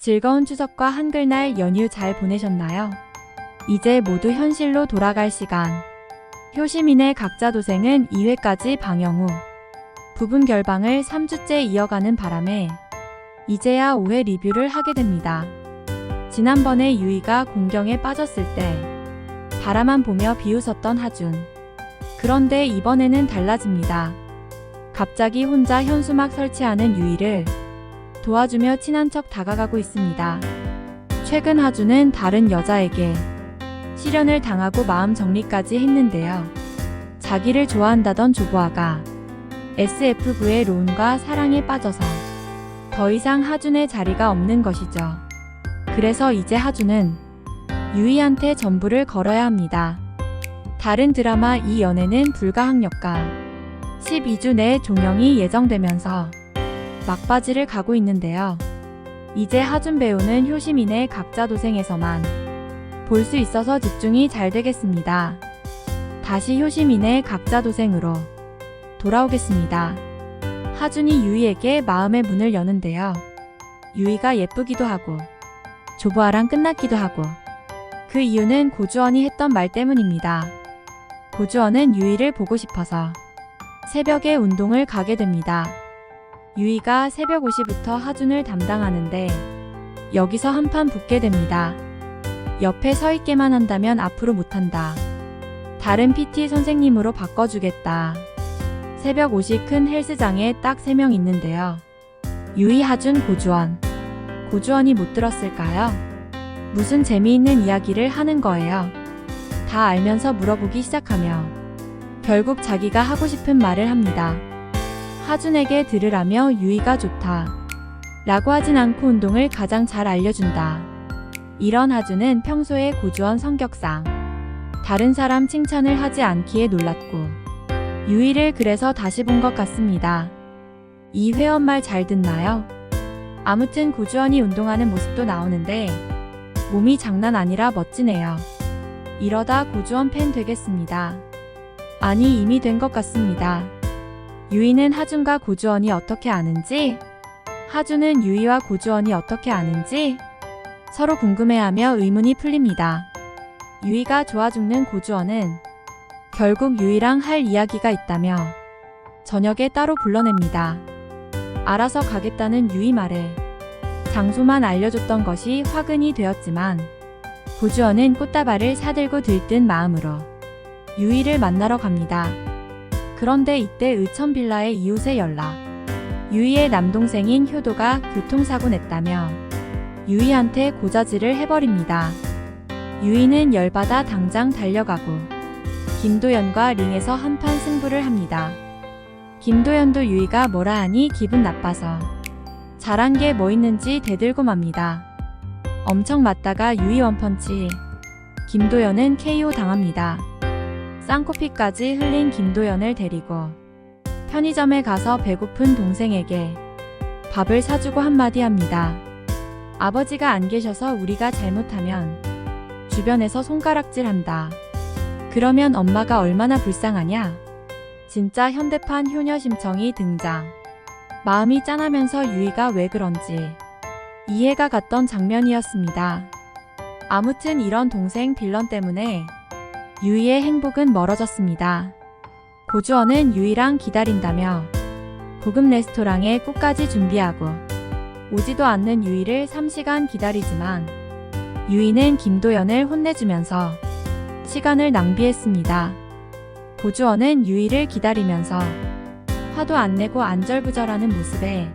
즐거운 추석과 한글날 연휴 잘 보내셨나요? 이제 모두 현실로 돌아갈 시간. 효시민의 각자 도생은 2회까지 방영 후 부분 결방을 3주째 이어가는 바람에 이제야 5회 리뷰를 하게 됩니다. 지난번에 유이가 공경에 빠졌을 때 바라만 보며 비웃었던 하준. 그런데 이번에는 달라집니다. 갑자기 혼자 현수막 설치하는 유이를 도와주며 친한 척 다가가고 있습니다. 최근 하준은 다른 여자에게 실연을 당하고 마음 정리까지 했는데요. 자기를 좋아한다던 조보아가 SF부의 로운과 사랑에 빠져서 더 이상 하준의 자리가 없는 것이죠. 그래서 이제 하준은 유이한테 전부를 걸어야 합니다. 다른 드라마 이 연애는 불가항력과 12주 내 종영이 예정되면서 막바지를 가고 있는데요. 이제 하준 배우는 효시민의 각자 도생에서만 볼 수 있어서 집중이 잘 되겠습니다. 다시 효시민의 각자 도생으로 돌아오겠습니다. 하준이 유이에게 마음의 문을 여는데요. 유이가 예쁘기도 하고 조보아랑 끝났기도 하고 그 이유는 고주원이 했던 말 때문입니다. 고주원은 유이를 보고 싶어서 새벽에 운동을 가게 됩니다. 유이가 새벽 5시부터 하준을 담당하는데 여기서 한판 붙게 됩니다. 옆에 서 있게만 한다면 앞으로 못한다. 다른 PT 선생님으로 바꿔주겠다. 새벽 5시 큰 헬스장에 딱 3명 있는데요. 유이, 하준, 고주원. 고주원이 못 들었을까요? 무슨 재미있는 이야기를 하는 거예요. 다 알면서 물어보기 시작하며 결국 자기가 하고 싶은 말을 합니다. 하준에게 들으라며 유이가 좋다 라고 하진 않고 운동을 가장 잘 알려준다. 이런 하준은 평소에 고주원 성격상 다른 사람 칭찬을 하지 않기에 놀랐고 유이를 그래서 다시 본 것 같습니다. 이 회원 말 잘 듣나요? 아무튼 고주원이 운동하는 모습도 나오는데 몸이 장난 아니라 멋지네요. 이러다 고주원 팬 되겠습니다. 아니, 이미 된 것 같습니다. 유이는 하준과 고주원이 어떻게 아는지, 하준은 유이와 고주원이 어떻게 아는지 서로 궁금해하며 의문이 풀립니다. 유이가 좋아 죽는 고주원은 결국 유이랑 할 이야기가 있다며 저녁에 따로 불러냅니다. 알아서 가겠다는 유이 말에 장소만 알려줬던 것이 화근이 되었지만 고주원은 꽃다발을 사들고 들뜬 마음으로 유이를 만나러 갑니다. 그런데 이때 의천빌라의 이웃의 연락. 유이의 남동생인 효도가 교통사고 냈다며 유이한테 고자질을 해버립니다. 유이는 열받아 당장 달려가고 김도연과 링에서 한판 승부를 합니다. 김도연도 유이가 뭐라 하니 기분 나빠서 잘한 게 뭐 있는지 대들고 맙니다. 엄청 맞다가 유이 원펀치. 김도연은 KO 당합니다. 쌍코피까지 흘린 김도연을 데리고 편의점에 가서 배고픈 동생에게 밥을 사주고 한마디 합니다. 아버지가 안 계셔서 우리가 잘못하면 주변에서 손가락질한다. 그러면 엄마가 얼마나 불쌍하냐? 진짜 현대판 효녀 심청이 등장. 마음이 짠하면서 유이가 왜 그런지 이해가 갔던 장면이었습니다. 아무튼 이런 동생 빌런 때문에 유이의 행복은 멀어졌습니다. 고주원은 유이랑 기다린다며 고급 레스토랑에 꽃까지 준비하고 오지도 않는 유이를 3시간 기다리지만 유이는 김도연을 혼내주면서 시간을 낭비했습니다. 고주원은 유이를 기다리면서 화도 안 내고 안절부절하는 모습에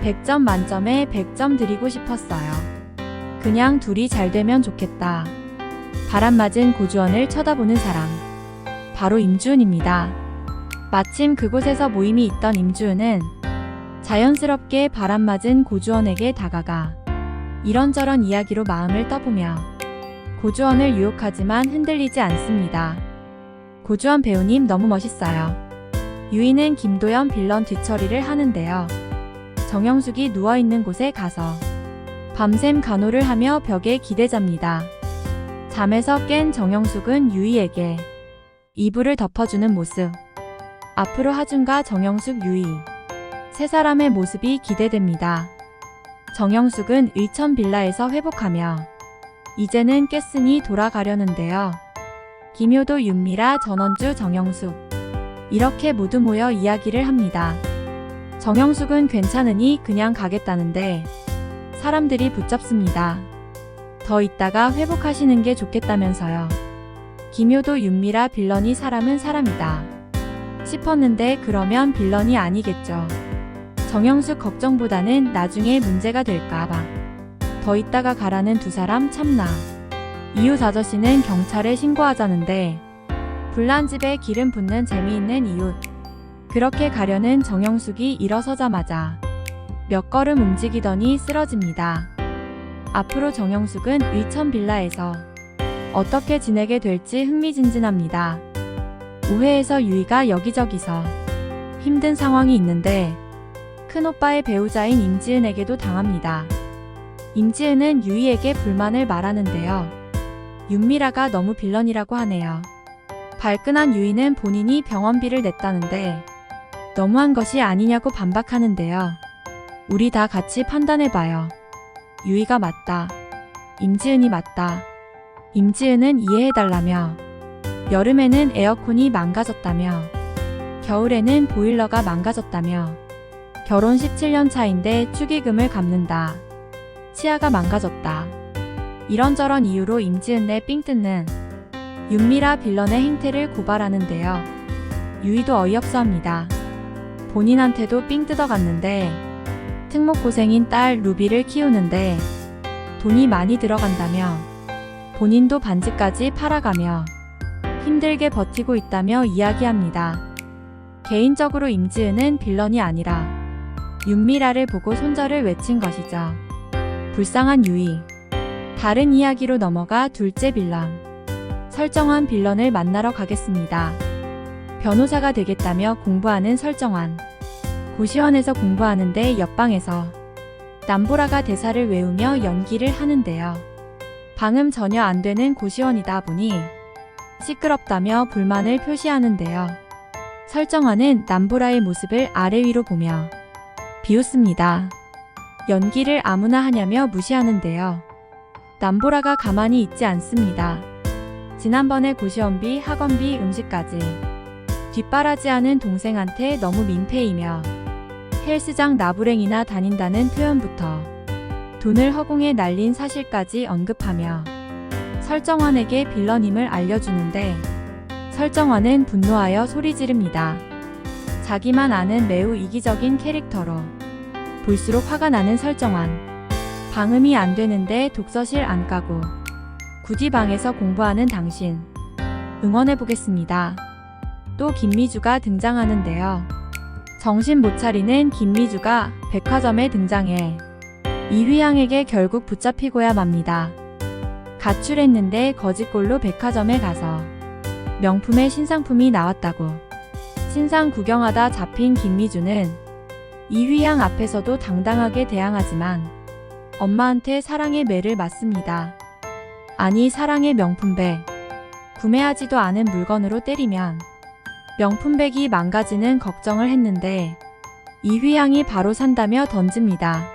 100점 만점에 100점 드리고 싶었어요. 그냥 둘이 잘 되면 좋겠다. 바람맞은 고주원을 쳐다보는 사람. 바로 임주은입니다. 마침 그곳에서 모임이 있던 임주은은 자연스럽게 바람맞은 고주원에게 다가가 이런저런 이야기로 마음을 떠보며 고주원을 유혹하지만 흔들리지 않습니다. 고주원 배우님 너무 멋있어요. 유이는 김도연 빌런 뒤처리를 하는데요. 정영숙이 누워있는 곳에 가서 밤샘 간호를 하며 벽에 기대잡니다. 잠에서 깬 정영숙은 유이에게 이불을 덮어주는 모습. 앞으로 하준과 정영숙, 유이 세 사람의 모습이 기대됩니다. 정영숙은 의천 빌라에서 회복하며 이제는 깼으니 돌아가려는데요. 김효도, 윤미라, 전원주, 정영숙 이렇게 모두 모여 이야기를 합니다. 정영숙은 괜찮으니 그냥 가겠다는데 사람들이 붙잡습니다. 더 있다가 회복하시는 게 좋겠다면서요. 김효도, 윤미라 빌런이 사람은 사람이다 싶었는데 그러면 빌런이 아니겠죠. 정영숙 걱정보다는 나중에 문제가 될까봐 더 있다가 가라는 두 사람 참나. 이웃 아저씨는 경찰에 신고하자는데 불난 집에 기름 붓는 재미있는 이웃. 그렇게 가려는 정영숙이 일어서자마자 몇 걸음 움직이더니 쓰러집니다. 앞으로 정영숙은 의천 빌라에서 어떻게 지내게 될지 흥미진진합니다. 오해에서 유이가 여기저기서 힘든 상황이 있는데 큰오빠의 배우자인 임지은에게도 당합니다. 임지은은 유이에게 불만을 말하는데요. 윤미라가 너무 빌런이라고 하네요. 발끈한 유이는 본인이 병원비를 냈다는데 너무한 것이 아니냐고 반박하는데요. 우리 다 같이 판단해봐요. 유이가 맞다. 임지은이 맞다. 임지은은 이해해달라며 여름에는 에어컨이 망가졌다며 겨울에는 보일러가 망가졌다며 결혼 17년 차인데 축의금을 갚는다. 치아가 망가졌다. 이런저런 이유로 임지은 내 삥 뜯는 윤미라 빌런의 행태를 고발하는데요. 유이도 어이없어 합니다. 본인한테도 삥 뜯어갔는데 특목고생인 딸 루비를 키우는데 돈이 많이 들어간다며 본인도 반지까지 팔아가며 힘들게 버티고 있다며 이야기합니다. 개인적으로 임지은은 빌런이 아니라 윤미라를 보고 손절을 외친 것이죠. 불쌍한 유이. 다른 이야기로 넘어가 둘째 빌런. 설정환 빌런을 만나러 가겠습니다. 변호사가 되겠다며 공부하는 설정환. 고시원에서 공부하는데 옆방에서 남보라가 대사를 외우며 연기를 하는데요. 방음 전혀 안 되는 고시원이다 보니 시끄럽다며 불만을 표시하는데요. 설정환은 남보라의 모습을 아래 위로 보며 비웃습니다. 연기를 아무나 하냐며 무시하는데요. 남보라가 가만히 있지 않습니다. 지난번에 고시원비, 학원비, 음식까지 뒷바라지하는 동생한테 너무 민폐이며 헬스장 나부랭이나 다닌다는 표현부터 돈을 허공에 날린 사실까지 언급하며 설정환에게 빌런임을 알려주는데 설정환은 분노하여 소리 지릅니다. 자기만 아는 매우 이기적인 캐릭터로 볼수록 화가 나는 설정환. 방음이 안 되는데 독서실 안 가고 굳이 방에서 공부하는 당신. 응원해보겠습니다. 또 김미주가 등장하는데요. 정신 못 차리는 김미주가 백화점에 등장해 이휘향에게 결국 붙잡히고야 맙니다. 가출했는데 거짓골로 백화점에 가서 명품의 신상품이 나왔다고 신상 구경하다 잡힌 김미주는 이휘향 앞에서도 당당하게 대항하지만 엄마한테 사랑의 매를 맞습니다. 아니 사랑의 명품백. 구매하지도 않은 물건으로 때리면 명품백이 망가지는 걱정을 했는데 이휘향이 바로 산다며 던집니다.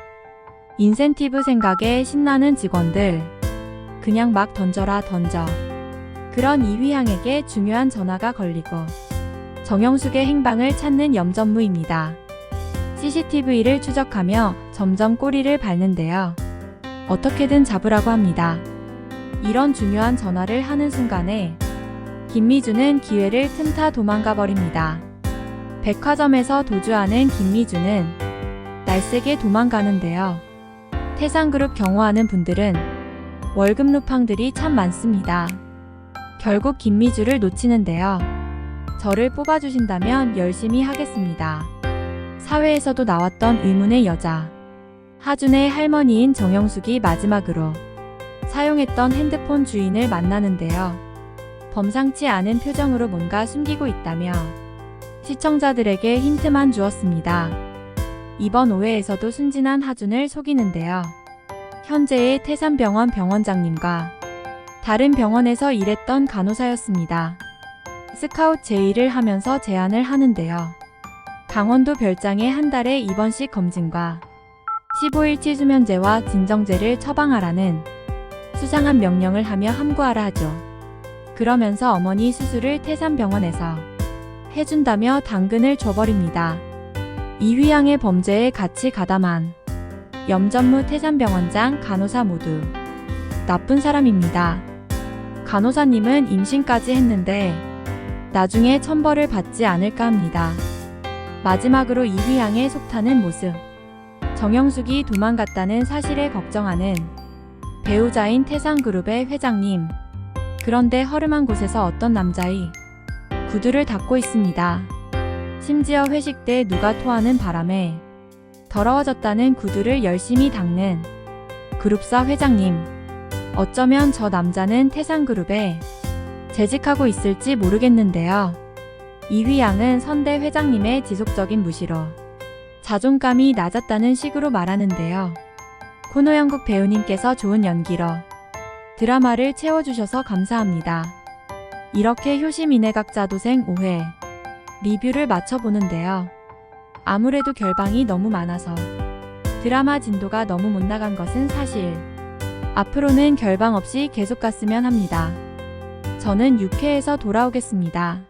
인센티브 생각에 신나는 직원들. 그냥 막 던져라 던져. 그런 이휘향에게 중요한 전화가 걸리고 정영숙의 행방을 찾는 염전무입니다. CCTV를 추적하며 점점 꼬리를 밟는데요. 어떻게든 잡으라고 합니다. 이런 중요한 전화를 하는 순간에 김미주는 기회를 틈타 도망가 버립니다. 백화점에서 도주하는 김미주는 날쌔게 도망가는데요. 태상그룹 경호하는 분들은 월급 루팡들이 참 많습니다. 결국 김미주를 놓치는데요. 저를 뽑아주신다면 열심히 하겠습니다. 사회에서도 나왔던 의문의 여자. 하준의 할머니인 정영숙이 마지막으로 사용했던 핸드폰 주인을 만나는데요. 범상치 않은 표정으로 뭔가 숨기고 있다며 시청자들에게 힌트만 주었습니다. 이번 5회에서도 순진한 하준을 속이는데요. 현재의 태산병원 병원장님과 다른 병원에서 일했던 간호사였습니다. 스카웃 제의를 하면서 제안을 하는데요. 강원도 별장에 한 달에 입원식 검진과 15일치 수면제와 진정제를 처방하라는 수상한 명령을 하며 함구하라 하죠. 그러면서 어머니 수술을 태산병원에서 해준다며 당근을 줘버립니다. 이휘양의 범죄에 같이 가담한 염전무 태산병원장 간호사 모두 나쁜 사람입니다. 간호사님은 임신까지 했는데 나중에 천벌을 받지 않을까 합니다. 마지막으로 이휘양의 속타는 모습. 정영숙이 도망갔다는 사실에 걱정하는 배우자인 태산그룹의 회장님. 그런데 허름한 곳에서 어떤 남자의 구두를 닦고 있습니다. 심지어 회식 때 누가 토하는 바람에 더러워졌다는 구두를 열심히 닦는 그룹사 회장님. 어쩌면 저 남자는 태산그룹에 재직하고 있을지 모르겠는데요. 이휘양은 선대 회장님의 지속적인 무시로 자존감이 낮았다는 식으로 말하는데요. 코노영국 배우님께서 좋은 연기로 드라마를 채워주셔서 감사합니다. 이렇게 효시민의 각자도생 5회 리뷰를 마쳐보는데요. 아무래도 결방이 너무 많아서 드라마 진도가 너무 못 나간 것은 사실. 앞으로는 결방 없이 계속 갔으면 합니다. 저는 6회에서 돌아오겠습니다.